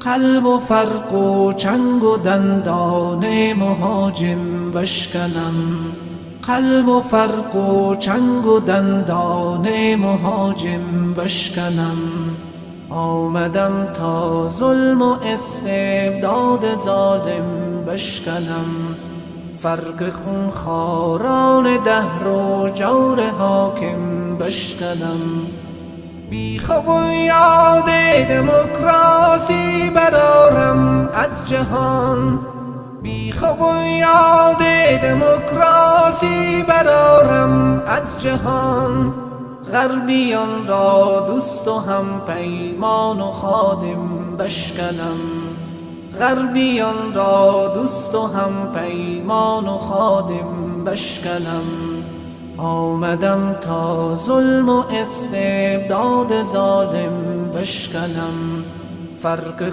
قلب و فرق و چنگ و دندان مهاجم بشکنم، قلب و فرق و چنگ و دندان مهاجم بشکنم. آمدم تا ظلم و استبداد ظالم بشکنم، فرق خونخواران دهر و جور حاکم بشکنم. بیخ و بنیاد دموکراسی برآرم از جهان، بیخ و بنیاد دموکراسی برآرم از جهان. غربیان را دوست و هم پیمان و خادم بشکنم، غربیان را دوست و هم پیمان و خادم بشکنم. آمدم تا ظلم و استبداد ظالم بشکنم، فرق